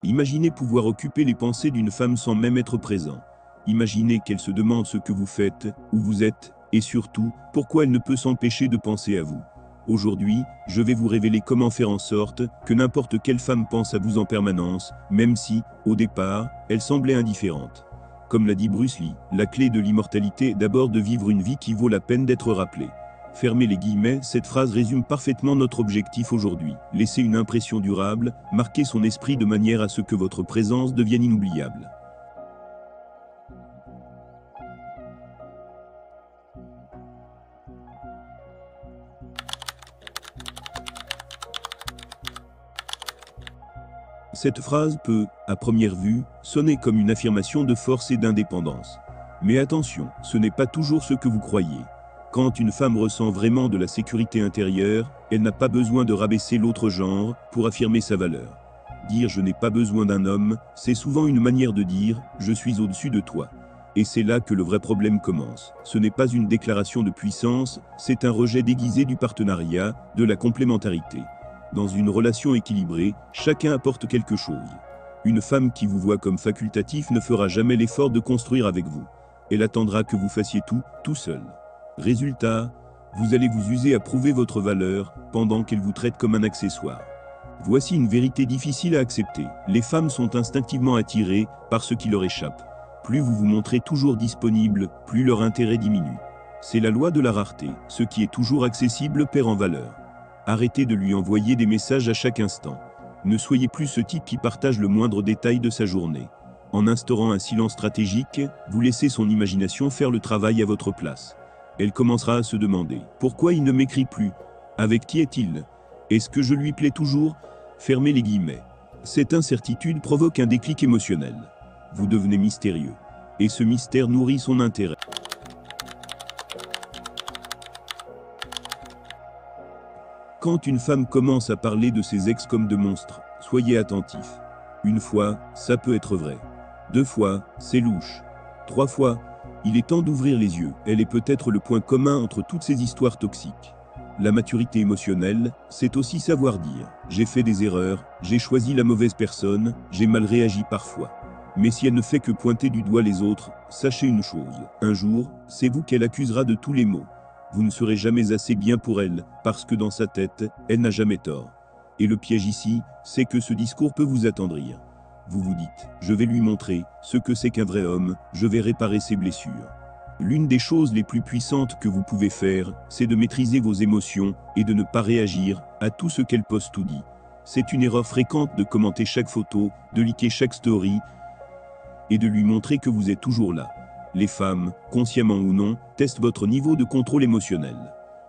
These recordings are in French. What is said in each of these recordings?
Imaginez pouvoir occuper les pensées d'une femme sans même être présent. Imaginez qu'elle se demande ce que vous faites, où vous êtes, et surtout, pourquoi elle ne peut s'empêcher de penser à vous. Aujourd'hui, je vais vous révéler comment faire en sorte que n'importe quelle femme pense à vous en permanence, même si, au départ, elle semblait indifférente. Comme l'a dit Bruce Lee, la clé de l'immortalité est d'abord de vivre une vie qui vaut la peine d'être rappelée. Fermez les guillemets, cette phrase résume parfaitement notre objectif aujourd'hui. Laisser une impression durable, marquer son esprit de manière à ce que votre présence devienne inoubliable. Cette phrase peut, à première vue, sonner comme une affirmation de force et d'indépendance. Mais attention, ce n'est pas toujours ce que vous croyez. Quand une femme ressent vraiment de la sécurité intérieure, elle n'a pas besoin de rabaisser l'autre genre pour affirmer sa valeur. Dire « je n'ai pas besoin d'un homme », c'est souvent une manière de dire « je suis au-dessus de toi ». Et c'est là que le vrai problème commence. Ce n'est pas une déclaration de puissance, c'est un rejet déguisé du partenariat, de la complémentarité. Dans une relation équilibrée, chacun apporte quelque chose. Une femme qui vous voit comme facultatif ne fera jamais l'effort de construire avec vous. Elle attendra que vous fassiez tout seul. Résultat, vous allez vous user à prouver votre valeur, pendant qu'elle vous traite comme un accessoire. Voici une vérité difficile à accepter. Les femmes sont instinctivement attirées par ce qui leur échappe. Plus vous vous montrez toujours disponible, plus leur intérêt diminue. C'est la loi de la rareté. Ce qui est toujours accessible perd en valeur. Arrêtez de lui envoyer des messages à chaque instant. Ne soyez plus ce type qui partage le moindre détail de sa journée. En instaurant un silence stratégique, vous laissez son imagination faire le travail à votre place. Elle commencera à se demander « Pourquoi il ne m'écrit plus? Avec qui est-il? Est-ce que je lui plais toujours ?» Fermez les guillemets. Cette incertitude provoque un déclic émotionnel. Vous devenez mystérieux. Et ce mystère nourrit son intérêt. Quand une femme commence à parler de ses ex comme de monstres, soyez attentif. Une fois, ça peut être vrai. 2 fois, c'est louche. 3 fois, il est temps d'ouvrir les yeux. Elle est peut-être le point commun entre toutes ces histoires toxiques. La maturité émotionnelle, c'est aussi savoir dire « j'ai fait des erreurs, j'ai choisi la mauvaise personne, j'ai mal réagi parfois ». Mais si elle ne fait que pointer du doigt les autres, sachez une chose, un jour, c'est vous qu'elle accusera de tous les maux. Vous ne serez jamais assez bien pour elle, parce que dans sa tête, elle n'a jamais tort. Et le piège ici, c'est que ce discours peut vous attendrir. Vous vous dites, je vais lui montrer ce que c'est qu'un vrai homme, je vais réparer ses blessures. L'une des choses les plus puissantes que vous pouvez faire, c'est de maîtriser vos émotions et de ne pas réagir à tout ce qu'elle poste ou dit. C'est une erreur fréquente de commenter chaque photo, de liker chaque story et de lui montrer que vous êtes toujours là. Les femmes, consciemment ou non, testent votre niveau de contrôle émotionnel.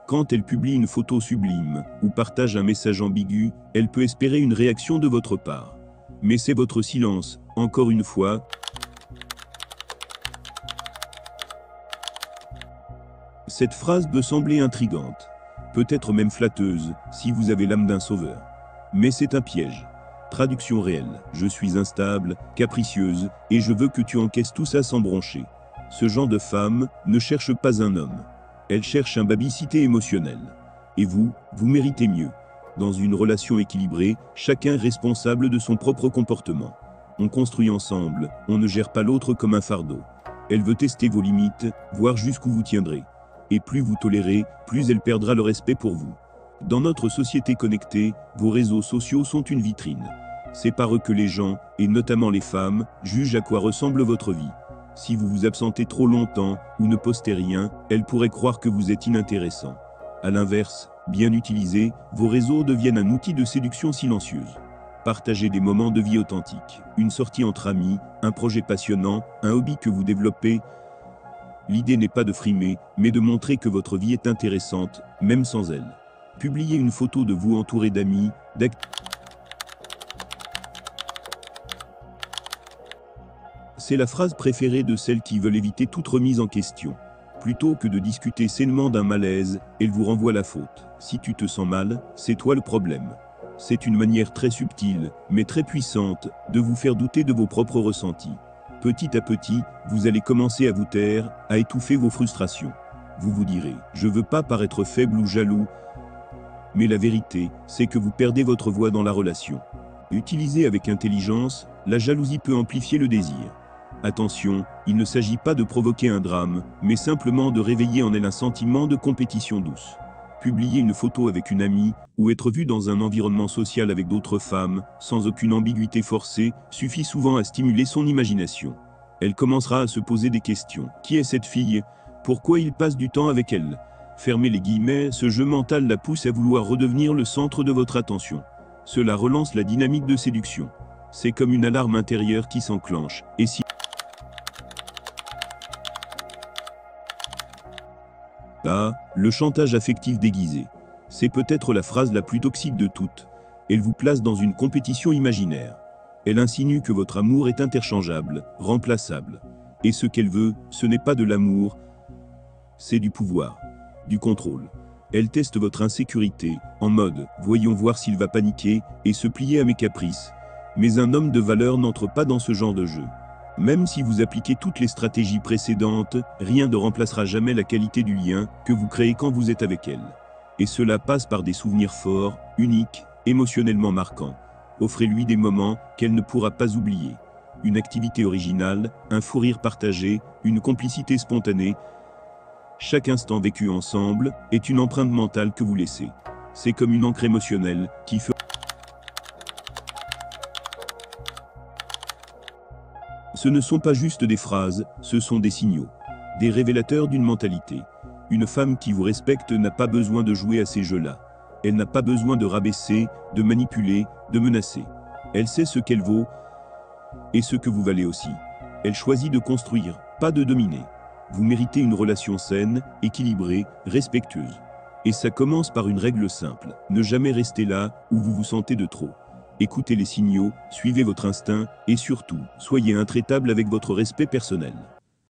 Quand elle publie une photo sublime ou partage un message ambigu, elle peut espérer une réaction de votre part. Mais c'est votre silence, encore une fois. Cette phrase peut sembler intrigante, peut-être même flatteuse, si vous avez l'âme d'un sauveur. Mais c'est un piège. Traduction réelle, je suis instable, capricieuse, et je veux que tu encaisses tout ça sans broncher. Ce genre de femme ne cherche pas un homme. Elle cherche un babysitté émotionnel. Et vous méritez mieux. Dans une relation équilibrée, chacun est responsable de son propre comportement. On construit ensemble, on ne gère pas l'autre comme un fardeau. Elle veut tester vos limites, voir jusqu'où vous tiendrez. Et plus vous tolérez, plus elle perdra le respect pour vous. Dans notre société connectée, vos réseaux sociaux sont une vitrine. C'est par eux que les gens, et notamment les femmes, jugent à quoi ressemble votre vie. Si vous vous absentez trop longtemps, ou ne postez rien, elle pourrait croire que vous êtes inintéressant. À l'inverse, bien utilisés, vos réseaux deviennent un outil de séduction silencieuse. Partagez des moments de vie authentiques, une sortie entre amis, un projet passionnant, un hobby que vous développez. L'idée n'est pas de frimer, mais de montrer que votre vie est intéressante, même sans elle. Publiez une photo de vous entouré d'amis, C'est la phrase préférée de celles qui veulent éviter toute remise en question. Plutôt que de discuter sainement d'un malaise, elle vous renvoie la faute. Si tu te sens mal, c'est toi le problème. C'est une manière très subtile, mais très puissante, de vous faire douter de vos propres ressentis. Petit à petit, vous allez commencer à vous taire, à étouffer vos frustrations. Vous vous direz, je veux pas paraître faible ou jaloux, mais la vérité, c'est que vous perdez votre voix dans la relation. Utilisée avec intelligence, la jalousie peut amplifier le désir. Attention, il ne s'agit pas de provoquer un drame, mais simplement de réveiller en elle un sentiment de compétition douce. Publier une photo avec une amie, ou être vu dans un environnement social avec d'autres femmes, sans aucune ambiguïté forcée, suffit souvent à stimuler son imagination. Elle commencera à se poser des questions. Qui est cette fille? Pourquoi il passe du temps avec elle? Fermez les guillemets, ce jeu mental la pousse à vouloir redevenir le centre de votre attention. Cela relance la dynamique de séduction. C'est comme une alarme intérieure qui s'enclenche. Et si là, le chantage affectif déguisé. C'est peut-être la phrase la plus toxique de toutes. Elle vous place dans une compétition imaginaire. Elle insinue que votre amour est interchangeable, remplaçable. Et ce qu'elle veut, ce n'est pas de l'amour, c'est du pouvoir, du contrôle. Elle teste votre insécurité, en mode « voyons voir s'il va paniquer et se plier à mes caprices ». Mais un homme de valeur n'entre pas dans ce genre de jeu. Même si vous appliquez toutes les stratégies précédentes, rien ne remplacera jamais la qualité du lien que vous créez quand vous êtes avec elle. Et cela passe par des souvenirs forts, uniques, émotionnellement marquants. Offrez-lui des moments qu'elle ne pourra pas oublier. Une activité originale, un fou rire partagé, une complicité spontanée. Chaque instant vécu ensemble est une empreinte mentale que vous laissez. C'est comme une encre émotionnelle qui fait... Ce ne sont pas juste des phrases, ce sont des signaux. Des révélateurs d'une mentalité. Une femme qui vous respecte n'a pas besoin de jouer à ces jeux-là. Elle n'a pas besoin de rabaisser, de manipuler, de menacer. Elle sait ce qu'elle vaut et ce que vous valez aussi. Elle choisit de construire, pas de dominer. Vous méritez une relation saine, équilibrée, respectueuse. Et ça commence par une règle simple. Ne jamais rester là où vous vous sentez de trop. Écoutez les signaux, suivez votre instinct et surtout, soyez intraitable avec votre respect personnel.